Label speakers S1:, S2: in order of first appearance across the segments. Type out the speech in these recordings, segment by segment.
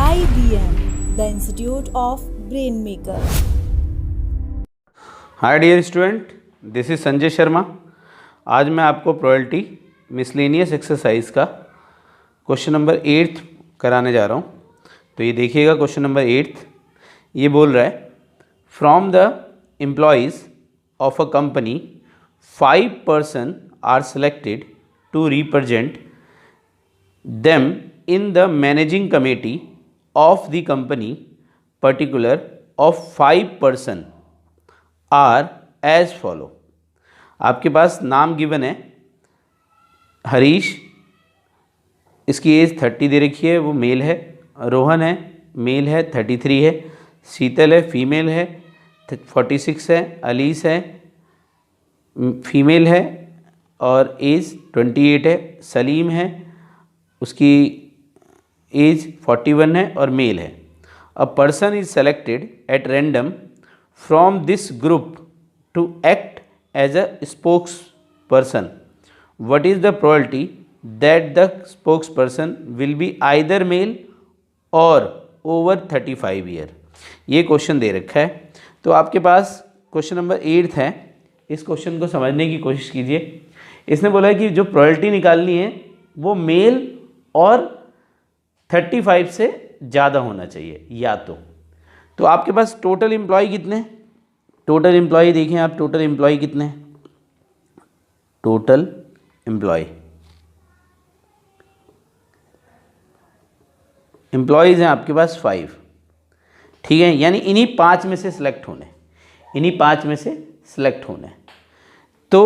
S1: IBM, the Institute of Brainmaker.
S2: Hi dear student, this is Sanjay Sharma. आज मैं आपको probability miscellaneous exercise का question number 8 कराने जा रहा हूँ। तो ये देखिएगा, क्वेश्चन नंबर 8 ये बोल रहा है, from the employees of a company 5 person are selected to represent them in the managing committee of the company particular of 5 person are as follow। आपके पास नाम गिवन है, हरीश, इसकी एज 30 दे रखी है, वो मेल है। रोहन है, मेल है, 33 है। शीतल है, फीमेल है, 46 है। अलीस है, फीमेल है और एज 28 है। सलीम है, उसकी एज 41 है और मेल है। A person is selected at random from this group to act as a spokesperson. What is the probability that the spokesperson will be either male or over 35 year. ये question दे रखा है। तो आपके पास question number 8 है, इस question को समझने की कोशिश कीजिए। इसने बोला है कि जो प्रोबेबिलिटी निकालनी है वो मेल और 35 से ज़्यादा होना चाहिए या तो आपके पास टोटल एम्प्लॉय कितने? टोटल एम्प्लॉय देखें आप, टोटल एम्प्लॉय कितने? टोटल एम्प्लॉयज़ हैं आपके पास 5, ठीक है। यानी इन्हीं 5 में से सिलेक्ट होने, तो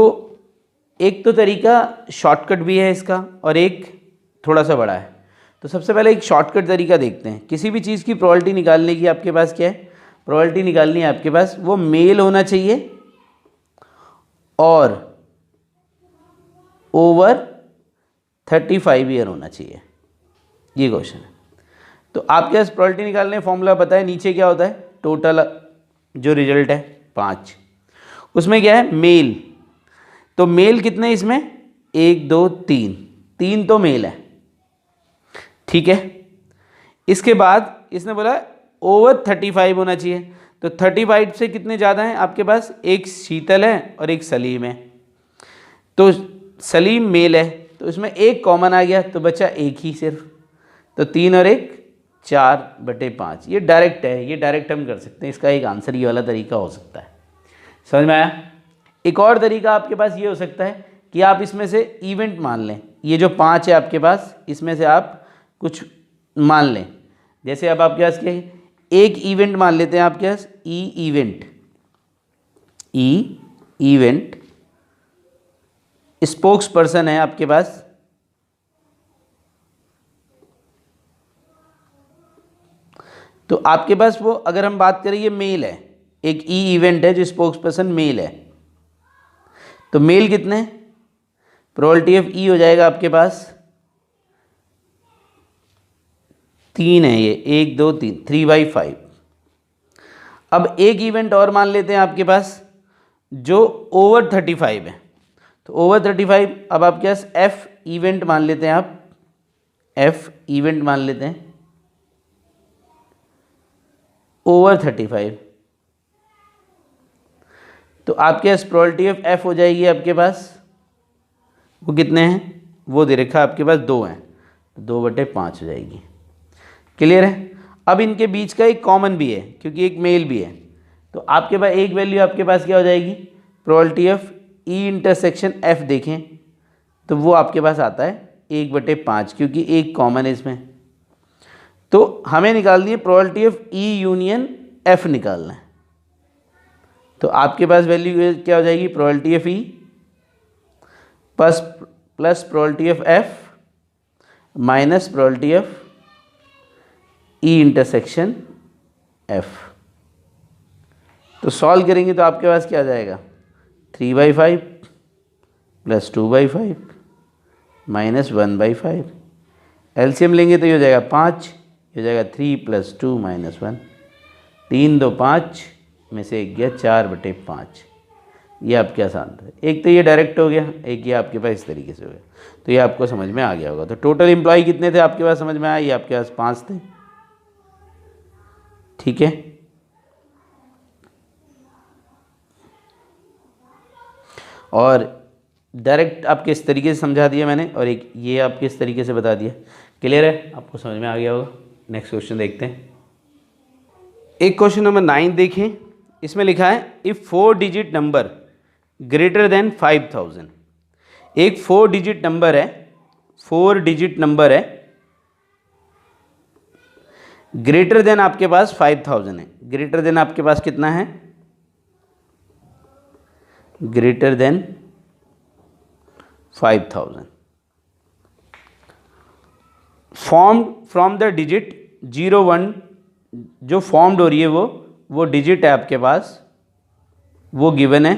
S2: एक तो तरीका शॉर्टकट भी है इसका और एक थोड़ा सा बड़ा है। तो सबसे पहले एक शॉर्टकट तरीका देखते हैं। किसी भी चीज़ की प्रोबेबिलिटी निकालने की आपके पास क्या है? प्रोबेबिलिटी निकालनी है आपके पास, वो मेल होना चाहिए और ओवर 35 ईयर होना चाहिए। ये क्वेश्चन है। तो आपके पास प्रोबेबिलिटी निकालने फॉर्मूला पता है, नीचे क्या होता है? टोटल जो रिजल्ट है 5, उसमें क्या है? मेल। तो मेल कितने इसमें? 1 2 3 तो मेल है, ठीक है। इसके बाद इसने बोला ओवर 35 होना चाहिए। तो 35 से कितने ज़्यादा हैं आपके पास? एक शीतल है और एक सलीम है। तो सलीम मेल है, तो इसमें एक कॉमन आ गया, तो बचा एक ही सिर्फ। तो 3 और 1 4/5। ये डायरेक्ट है, ये डायरेक्ट हम कर सकते हैं। इसका एक आंसर ये वाला तरीका हो सकता है। समझ में आया? एक और तरीका आपके पास ये हो सकता है कि आप इसमें से इवेंट मान लें। ये जो 5 है आपके पास, इसमें से आप कुछ मान लें। जैसे अब आपके पास क्या है? एक इवेंट मान लेते हैं आपके पास, इवेंट स्पोक्स पर्सन है आपके पास। तो आपके पास वो, अगर हम बात करें, ये मेल है। एक इवेंट है जो स्पोक्स पर्सन मेल है। तो मेल कितने? प्रोबेबिलिटी ऑफ हो जाएगा आपके पास 3 है। ये 1 2 3 3/5। अब एक इवेंट और मान लेते हैं आपके पास जो ओवर 35 है। तो ओवर 35, अब आपके पास एफ इवेंट मान लेते हैं आप, ओवर 35। तो आपके पास प्रोबेबिलिटी ऑफ एफ हो जाएगी आपके पास, वो कितने हैं? वो दे रखा है आपके पास 2 हैं, तो 2/5 हो जाएगी। क्लियर है? अब इनके बीच का एक कॉमन भी है, क्योंकि एक मेल भी है। तो आपके पास एक वैल्यू आपके पास क्या हो जाएगी? Probability of E intersection F देखें तो वो आपके पास आता है 1/5, क्योंकि एक कॉमन है इसमें। तो हमें निकालनी है probability of E union F निकालना है। तो आपके पास वैल्यू क्या हो जाएगी? Probability of E plus probability of F minus probability of E intersection F. तो सॉल्व करेंगे तो आपके पास क्या आ जाएगा? 3/5 प्लस 2/5 माइनस 1/5। एलसीएम लेंगे तो ये हो जाएगा 5, ये हो जाएगा 3 + 2 - 1। 3 2 5 में से एक गया 4/5। ये आपके आसान था। एक तो ये डायरेक्ट हो गया, एक ये आपके पास इस तरीके से हो गया। तो ये आपको समझ में आ गया होगा। तो टोटल एम्प्लॉय कितने थे आपके पास? समझ में आया? ये आपके पास 5 थे। ठीक है। और डायरेक्ट आपके इस तरीके से समझा दिया मैंने, और एक ये आपके इस तरीके से बता दिया। क्लियर है, आपको समझ में आ गया होगा। नेक्स्ट क्वेश्चन देखते हैं। एक क्वेश्चन नंबर 9 देखें। इसमें लिखा है if 4 digit number greater than 5000। एक 4 डिजिट नंबर है, 4 डिजिट नंबर है, ग्रेटर देन आपके पास 5000 है। ग्रेटर देन आपके पास कितना है? Greater than 5000। Formed from the digit 0 1, जो फॉर्म्ड हो रही है वो डिजिट है आपके पास, वो गिवन है,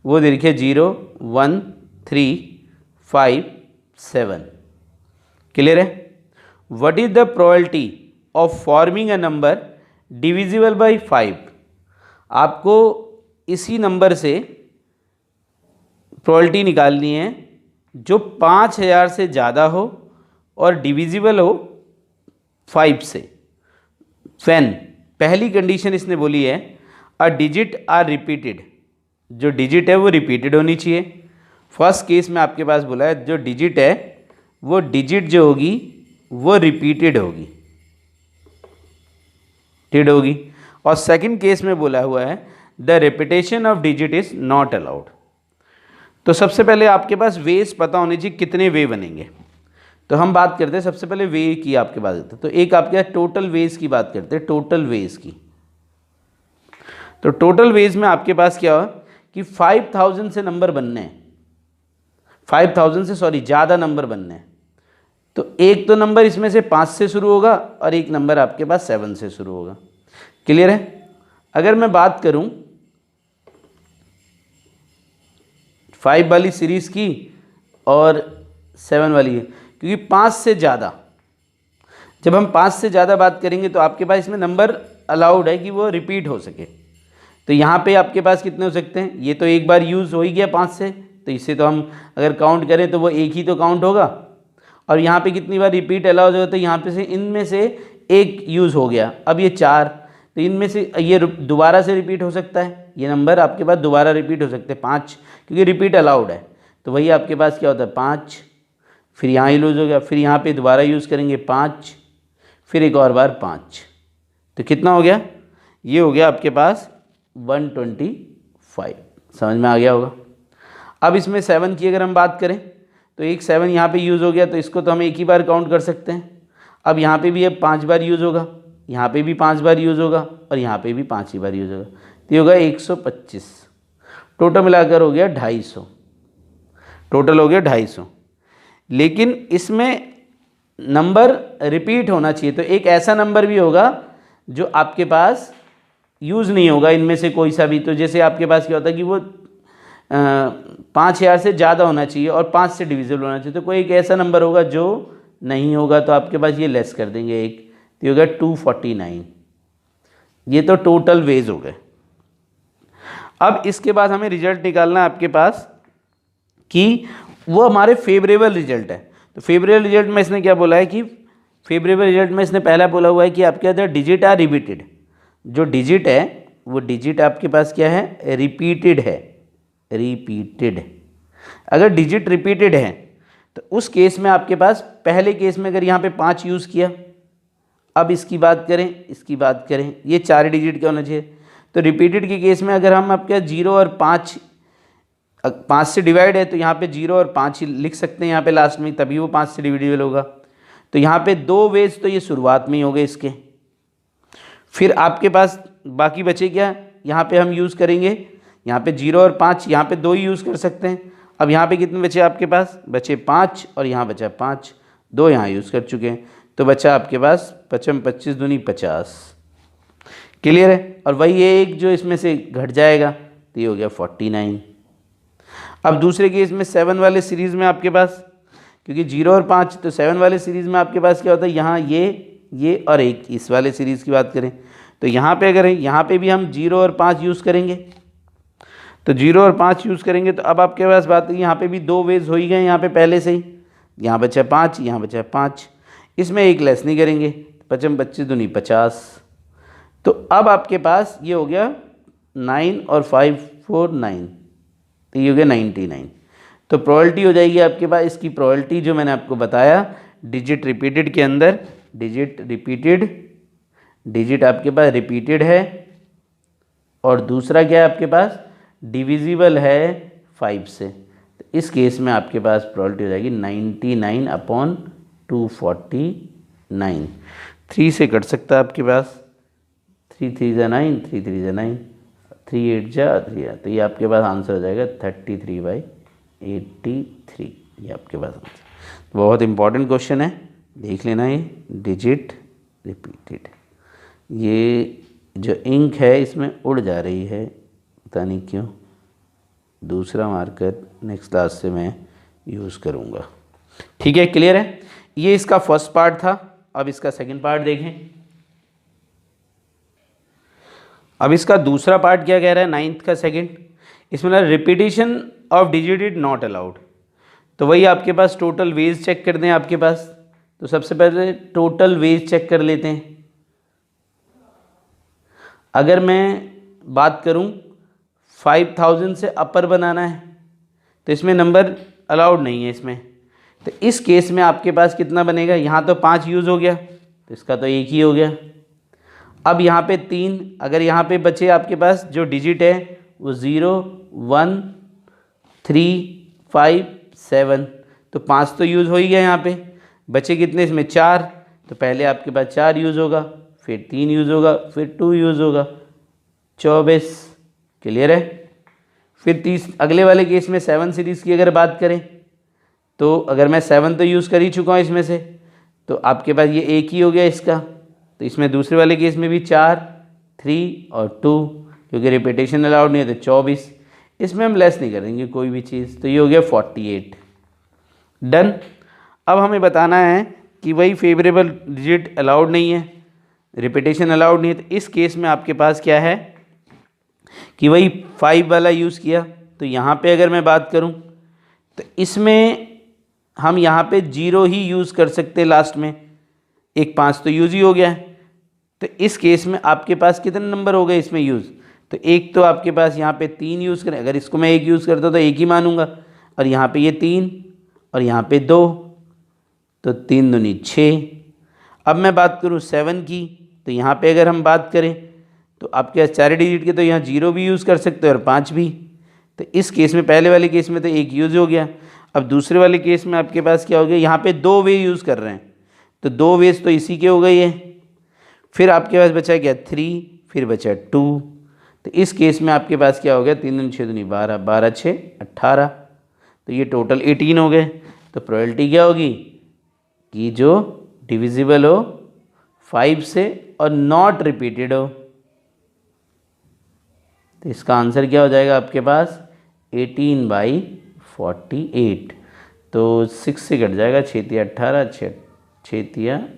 S2: वो देखिए 0 1 3 5 7। क्लियर है। What is the probability of forming a number divisible by 5। आपको इसी नंबर से प्रोबेबिलिटी निकालनी है जो 5000 से ज़्यादा हो और डिविजिबल हो 5 से। व्हेन, पहली कंडीशन इसने बोली है अ डिजिट आर रिपीटेड, जो डिजिट है वो रिपीटेड होनी चाहिए। फर्स्ट केस में आपके पास बोला है जो डिजिट है वो डिजिट जो होगी वो रिपीटेड होगी, ठीक होगी। और सेकंड केस में बोला हुआ है the repetition of digit is not allowed. तो सबसे पहले आपके पास वेज पता होने चाहिए कितने वे बनेंगे। तो हम बात करते हैं सबसे पहले वे की आपके पास होता है। तो एक आपके पास टोटल वेज की बात करते हैं, टोटल वेज की। तो टोटल वेज में आपके पास क्या हो कि 5000 से नंबर बनने हैं, 5000 से ज़्यादा नंबर बनने हैं। तो एक तो नंबर इसमें से 5 से शुरू होगा और एक नंबर आपके पास 7 से शुरू होगा। क्लियर है। अगर मैं बात करूं 5 वाली सीरीज की और 7 वाली है, क्योंकि 5 से ज़्यादा, जब हम 5 से ज़्यादा बात करेंगे तो आपके पास इसमें नंबर अलाउड है कि वो रिपीट हो सके। तो यहाँ पे आपके पास कितने हो सकते हैं? ये तो एक बार यूज़ हो ही गया 5 से, तो इससे तो हम अगर काउंट करें तो वो एक ही तो काउंट होगा। और यहाँ पे कितनी बार रिपीट अलाउड होगा? तो यहाँ पे से इनमें से एक यूज़ हो गया, अब ये 4, तो इनमें से ये दोबारा से रिपीट हो सकता है, ये नंबर आपके पास दोबारा रिपीट हो सकते हैं 5, क्योंकि रिपीट अलाउड है। तो वही आपके पास क्या होता है 5, फिर यहाँ यूज़ हो गया, फिर यहाँ पे दोबारा यूज़ करेंगे 5, फिर एक और बार 5, तो कितना हो गया? ये हो गया आपके पास 125। समझ में आ गया होगा। अब इसमें 7 की अगर हम बात करें तो एक 7 यहाँ पे यूज़ हो गया, तो इसको तो हम एक ही बार काउंट कर सकते हैं। अब यहाँ पे भी अब 5 बार यूज़ होगा, यहाँ पे भी 5 बार यूज़ होगा और यहाँ पे भी 5 ही बार यूज़ होगा, तो ये होगा 125। टोटल मिलाकर हो गया 250, टोटल हो गया 250। लेकिन इसमें नंबर रिपीट होना चाहिए, तो एक ऐसा नंबर भी होगा जो आपके पास यूज़ नहीं होगा इनमें से कोई सा भी। तो जैसे आपके पास क्या होता है कि वो 5000 से ज़्यादा होना चाहिए और 5 से डिविजिबल होना चाहिए, तो कोई एक ऐसा नंबर होगा जो नहीं होगा, तो आपके पास ये लेस कर देंगे एक, तो ये होगा 249। ये तो टोटल वेज हो गए। अब इसके बाद हमें रिजल्ट निकालना है आपके पास कि वो हमारे फेवरेबल रिजल्ट है। तो फेवरेबल रिजल्ट में इसने क्या बोला है कि फेवरेबल रिजल्ट में इसने पहला बोला हुआ है कि आपके अंदर डिजिट आर रिपीटेड, जो डिजिट है वो डिजिट आपके पास क्या है? रिपीटेड है, रिपीटेड। अगर डिजिट रिपीटेड है तो उस केस में आपके पास पहले केस में अगर यहाँ पे 5 यूज़ किया, अब इसकी बात करें, इसकी बात करें, ये 4 डिजिट क्या होना चाहिए? तो रिपीटेड के केस में अगर हम आपके 0 और 5 से डिवाइड है तो यहाँ पे 0 और 5 ही लिख सकते हैं यहाँ पे लास्ट में, तभी वो 5 से डिविजिबल होगा। तो यहाँ पे 2 वेज तो ये शुरुआत में ही हो गए इसके। फिर आपके पास बाकी बचे क्या? यहाँ पे हम यूज़ करेंगे, यहाँ पे 0 और 5, यहाँ पे 2 ही यूज़ कर सकते हैं। अब यहाँ पे कितने बचे आपके पास? बचे 5 और यहाँ बचा 5, 2 यहाँ यूज़ कर चुके हैं, तो बचा आपके पास 55 25 दूनी 50। क्लियर है। और वही एक जो इसमें से घट जाएगा तो ये हो गया 49। अब दूसरे केस में 7 वाले सीरीज़ में आपके पास, क्योंकि 0 और 5, तो 7 वाले सीरीज़ में आपके पास क्या होता है? यहाँ ये और एक इस वाले सीरीज़ की बात करें तो यहाँ पे अगर यहाँ पे भी हम 0 और 5 यूज़ करेंगे, तो 0 और 5 यूज़ करेंगे तो अब आपके पास बात है यहाँ पे भी 2 वेज हो ही गए यहाँ पे पहले से ही। यहाँ बचा 5, यहाँ बचा 5, इसमें एक लेस नहीं करेंगे, 55 25 दूनी 50, तो अब आपके पास ये हो गया 9 और 5 4 9, तो ये हो गया 99। तो प्रोबेबिलिटी हो जाएगी आपके पास, इसकी प्रोबेबिलिटी जो मैंने आपको बताया डिजिट रिपीटेड के अंदर, डिजिट रिपीटेड, डिजिट आपके पास रिपीटेड है और दूसरा क्या है आपके पास डिविजिबल है 5 से। तो इस केस में आपके पास प्रोबेबिलिटी हो जाएगी 99/249। 3 से कट सकता है आपके पास, 3 3 जा 9, 3 3 जा 9, 3 8 जा 3, तो ये आपके पास आंसर हो जाएगा 33/83। ये आपके पास आंसर, बहुत इंपॉर्टेंट क्वेश्चन है, देख लेना ये डिजिट रिपीटेड। ये जो इंक है इसमें उड़ जा रही है, पता नहीं क्यों। दूसरा मार्कर नेक्स्ट क्लास से मैं यूज़ करूँगा। ठीक है, क्लियर है। ये इसका फर्स्ट पार्ट था। अब इसका सेकंड पार्ट देखें। अब इसका दूसरा पार्ट क्या कह रहा है, 9th का सेकंड, इसमें ना repetition of digit is not allowed. तो वही आपके पास टोटल वेज चेक कर दें आपके पास। तो सबसे पहले टोटल वेज चेक कर लेते हैं। अगर मैं बात करूं 5000 से अपर बनाना है तो इसमें नंबर अलाउड नहीं है इसमें। तो इस केस में आपके पास कितना बनेगा, यहाँ तो 5 यूज़ हो गया तो इसका तो 1 ही हो गया। अब यहाँ पे 3, अगर यहाँ पे बचे आपके पास जो डिजिट है वो 0 1 3 5 7, तो 5 तो यूज़ हो ही गया। यहाँ पे बचे कितने इसमें 4, तो पहले आपके पास 4 यूज़ होगा, फिर 3 यूज़ होगा, फिर 2 यूज़ होगा, 24। क्लियर है। फिर 30 अगले वाले केस में 7 सीरीज़ की अगर बात करें तो अगर मैं 7 तो यूज़ कर ही चुका हूँ इसमें से, तो आपके पास ये 1 ही हो गया इसका। तो इसमें दूसरे वाले केस में भी 4 3 और 2, क्योंकि रिपीटेशन अलाउड नहीं है तो 24। इसमें हम लेस नहीं करेंगे कोई भी चीज़, तो ये हो गया 48। डन। अब हमें बताना है कि वही फेवरेबल डिजिट अलाउड नहीं है, रिपीटेशन अलाउड नहीं है। तो इस केस में आपके पास क्या है कि वही 5 वाला यूज़ किया। तो यहाँ पे अगर मैं बात करूँ तो इसमें हम यहाँ पे 0 ही यूज़ कर सकते लास्ट में, एक 5 तो यूज़ ही हो गया है। तो इस केस में आपके पास कितने नंबर हो गए इसमें यूज़, तो एक तो आपके पास यहाँ पे 3 यूज़ करें, अगर इसको मैं 1 यूज़ करता हूँ तो 1 ही मानूंगा, और यहाँ पे ये 3 और यहाँ पे 2, तो 3 दूनी 6। अब मैं बात करूँ 7 की, तो यहाँ पे अगर हम बात करें तो आपके पास 4 डिजिट के, तो यहाँ 0 भी यूज़ कर सकते हो और 5 भी। तो इस केस में पहले वाले केस में तो 1 यूज़ हो गया। अब दूसरे वाले केस में आपके पास क्या हो गया, यहाँ पे 2 वे यूज़ कर रहे हैं, तो 2 वेज तो इसी के हो गई है। फिर आपके पास बचा क्या 3, फिर बचा 2। तो इस केस में आपके पास क्या हो गया, 3 दूनी 6 दूनी 12, 12 6 18, तो ये टोटल 18 हो गए। तो प्रोबेबिलिटी क्या होगी कि जो डिविजिबल हो 5 से और नॉट रिपीटेड हो। तो इसका आंसर क्या हो जाएगा आपके पास 18/48। तो 6 से कट जाएगा, 6 3 18, 6 3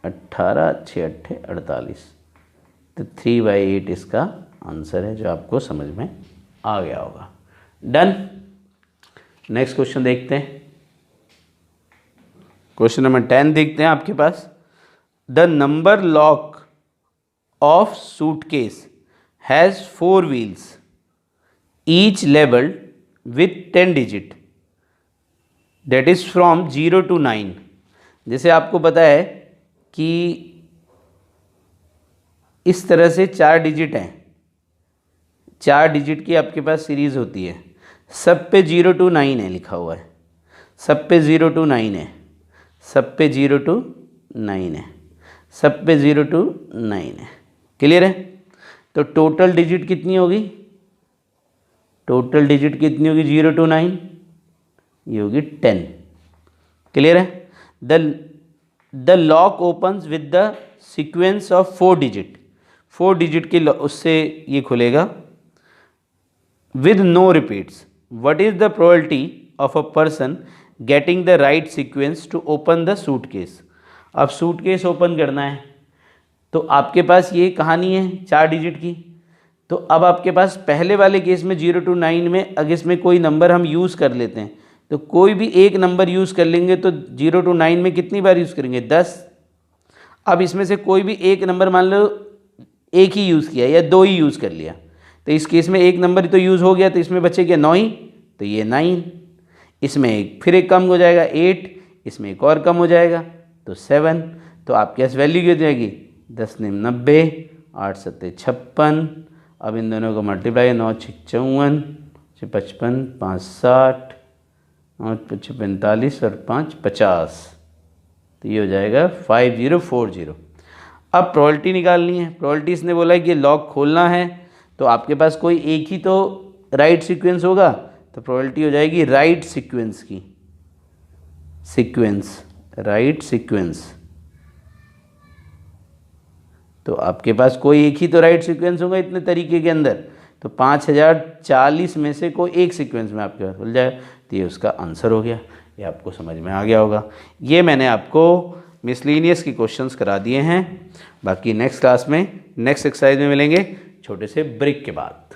S2: 18, 6 8 48। तो 3/8 इसका आंसर है, जो आपको समझ में आ गया होगा। डन। नेक्स्ट क्वेश्चन देखते हैं। क्वेश्चन नंबर 10 देखते हैं आपके पास। The number lock of suitcase has 4 wheels each labelled with 10 digit that is from 0 to 9। जैसे आपको पता है कि इस तरह से 4 डिजिट हैं, 4 डिजिट की आपके पास सीरीज़ होती है, सब पे 0 to 9 है लिखा हुआ है, सब पे 0 to 9 है, सब पे 0 to 9 है, सब पे 0 to 9 है। क्लियर है। तो टोटल डिजिट कितनी होगी, टोटल डिजिट कितनी होगी 0 to 9, ये होगी 10। क्लियर है। The lock opens with the sequence of 4 digit, 4 digit के उससे ये खुलेगा with no repeats. What is the probability of a person getting the right sequence to open the suitcase? अब सूटकेस ओपन करना है तो आपके पास ये कहानी है 4 डिजिट की। तो अब आपके पास पहले वाले केस में 0 to 9 में अगर इसमें कोई नंबर हम यूज़ कर लेते हैं तो कोई भी एक नंबर यूज़ कर लेंगे तो 0 to 9 में कितनी बार यूज़ करेंगे 10। अब इसमें से कोई भी एक नंबर मान लो एक ही यूज़ किया या 2 ही यूज़ कर लिया, तो इस केस में एक नंबर ही तो यूज़ हो गया, तो इसमें बचे क्या 9 ही, तो ये 9, इसमें फिर एक कम हो जाएगा 8, इसमें एक और कम हो जाएगा तो 7, तो आपके पास वैल्यू क्या हो जाएगी 10 9 90, 8 7 56। अब इन दोनों को मल्टीप्लाई, 9 6 54, 55, 5 60, 9 5 45 और 5 50, तो ये हो जाएगा 5040। अब प्रोबेबिलिटी निकालनी है। प्रोबेबिलिटी इसने बोला है कि लॉग खोलना है, तो आपके पास कोई एक ही तो राइट सीक्वेंस होगा, तो प्रोबेबिलिटी हो जाएगी राइट सीक्वेंस की, राइट सीक्वेंस। तो आपके पास कोई एक ही तो राइट सीक्वेंस होगा इतने तरीके के अंदर, तो 5040 में से कोई एक सीक्वेंस में आपके पास खुल जाए, तो ये उसका आंसर हो गया। ये आपको समझ में आ गया होगा। ये मैंने आपको मिसलेनियस की क्वेश्चंस करा दिए हैं। बाकी नेक्स्ट क्लास में नेक्स्ट एक्सरसाइज में मिलेंगे छोटे से ब्रेक के बाद।